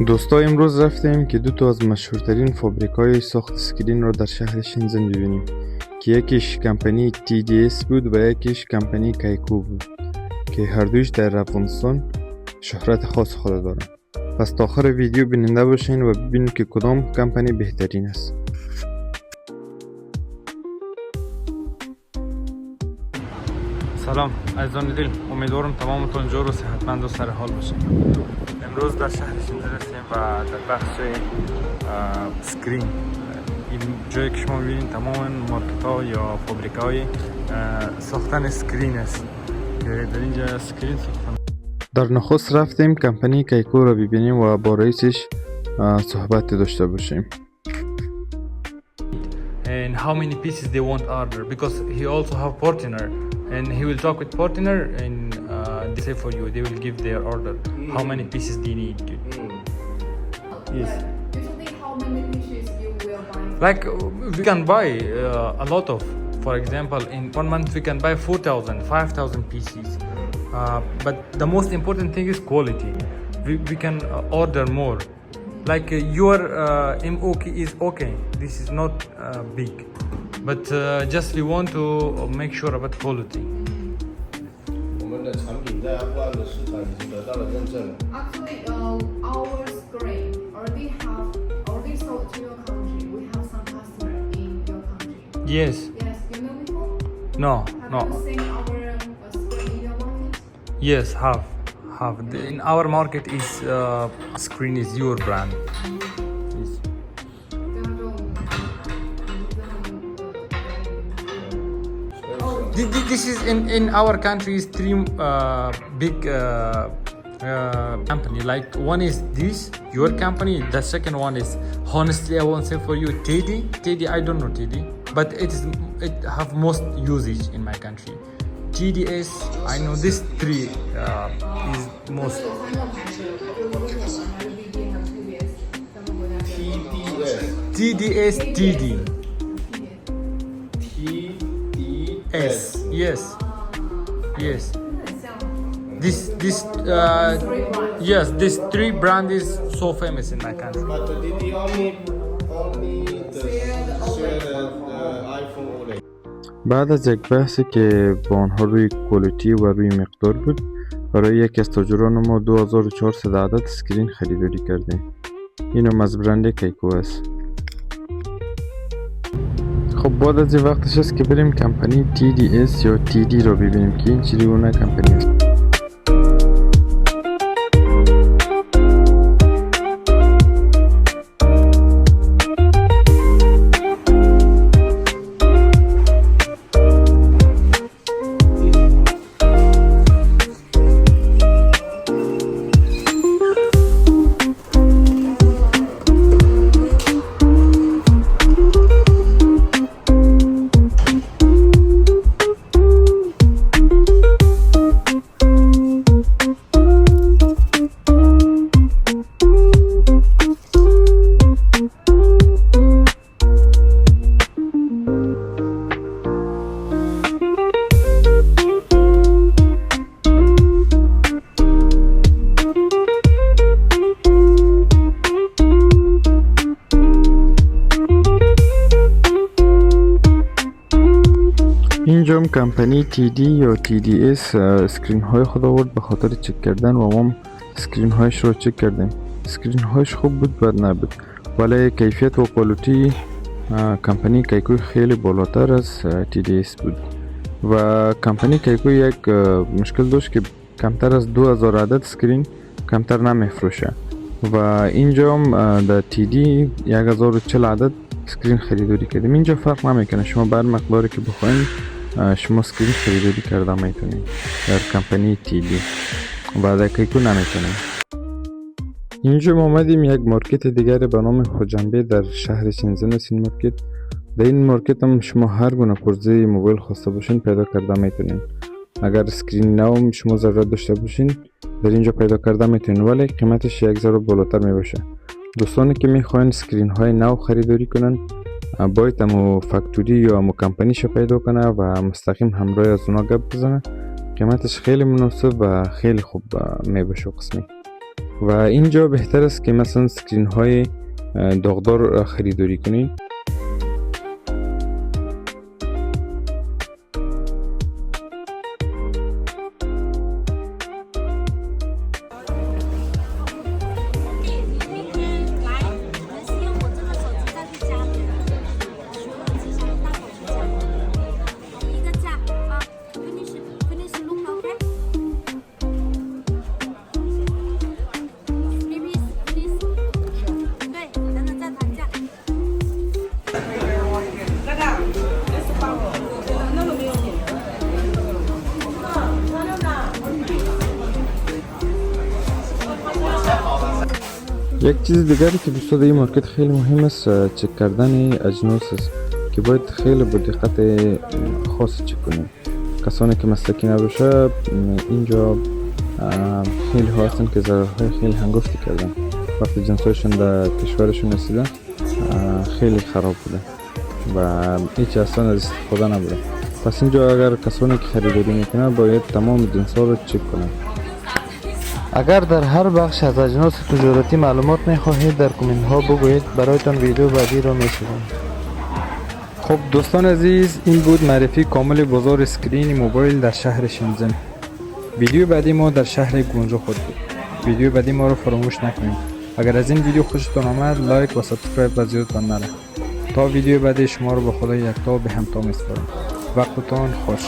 دوستا امروز رفتیم که دو تا از مشهورترین فابریکای ساخت اسکرین رو در شهر شنزن ببینیم که یکیش کمپانی TDS بود و یکیش کمپانی کایکو بود که هر دویش در افغانستان شهرت خاص خود دارن. پس تا آخر ویدیو بیننده باشین و ببینید که کدام کمپانی بهترین است. سلام عزیزان دل، امیدوارم تمامتون جور و صحتمند و سر حال باشین. امروز در شهر شنزن هستیم و در بخش اسکرین. این جایی که شما می‌بینید تمام مارکت ها یا فابریک های ساختن اسکرین است که در اینجا اسکرین ساختن. در نخست رفتیم کمپانی کایکو را ببینیم و با رئیسش صحبت داشته باشیم. And how many pieces they want order, because he also have partner and he will talk with partner and they say for you, they will give their order how many pieces they need. Yes, Usually how many pieces you will buy? like we can buy a lot of, for example, in 1 month we can buy 4,000 5,000 pieces, but the most important thing is quality. We can order more. Like your MOK is okay, this is not big, but just we want to make sure about quality. 我们的产品在阿富汗的市场已经得到了认证。 Actually, our screen already sold to your country. We have some customer in your country. Yes. Yes, you know before? No. Have you seen our screen in your market? Yes, have. In our market is screen is your brand. Yes. This is in our country is three big company. Like one is this your company. The second one is, honestly I won't say for you, Teddy. I don't know Teddy, but it have most usage in my country. TDS, I know this three is most. TDS, TD. S, yes. This yes, this three brand is so famous in my country. But did he only share the iPhone OLED? بعد از یک بحثی که با آنها روی کوالیتی و روی مقدار بود، برای یکی از تاجران ما 2400 عدد اسکرین خریداری کردیم. اینم از برند کایکو است. خب بعد از این وقتش است که بریم کمپانی TDS یا TD را ببینیم که این چگونه کمپانی است. اینجا هم کمپانی TD یا TDS اسکرین های خود آورد به خاطر چک کردن و ما اسکرین هایش رو چک کردیم. اسکرین هایش خوب بود، بد نبود، ولی کیفیت و کوالیتی کمپانی کایکو خیلی بالاتر از TDS بود. و کمپانی کایکو یک مشکل داشت که کمتر از 2000 عدد اسکرین کمتر نمیفروشه و اینجا هم در TD 1040 عدد اسکرین خریداری کردیم. اینجا فرق نمیکنه، شما بر مقداری که بخواین شما اسکرین خریداری کرده میتونید در کمپانی TD و در کایکو نمیتونید. اینجا ما آمدیم یک مارکت دیگر به نام خوجنبه در شهر شنزن است. این مارکت، در این مارکت هم شما هر گونه پرزه موبایل خواسته باشین پیدا کرده میتونین. اگر اسکرین نو شما ضرورت داشته باشین در اینجا پیدا کرده میتونین، ولی قیمتش یک ذره بالاتر میباشه. دوستانی که میخواین اسکرین های نو خریداری کنن باید امو فکتوری یا امو کمپانیشو پیدا کنه و مستقیم همراه از اونا گپ بزنه. قیمتش خیلی مناسب و خیلی خوب میباشه قسمی و اینجا بهتر است که مثلا سکرین های داغدار خریداری کنید. یک چیز دیگری که دوستان در این مارکت خیلی مهم است چک کردن اجناس است که باید خیلی با دقت خاص چک کنیم. کسانی که مسلکی نباشه اینجا خیلی ها هستن که ضررهای خیلی هنگفتی کردن. وقتی جنسایشون در کشورشون رسیدن خیلی خراب بوده و هیچ اصلا از استفاده نبوده. پس اینجا اگر کسانی که خریداری میکنن باید تمام جنس ها رو چک کنن. اگر در هر بخش از اجناس تجارتی معلومات میخواهید در کامنت ها بگویید، برایتان ویدیو بعدی را میسازم. خب دوستان عزیز، این بود معرفی کامل بازار اسکرین موبایل در شهر شنزن. ویدیو بعدی ما در شهر گونجو خود بود. ویدیو بعدی ما رو فراموش نکنید. اگر از این ویدیو خوشتان آمد لایک و سابسکرایب از یادتان نره. تا ویدیو بعدی شما رو به خدای یکتا به همتا میسپارم. وقتتان خوش.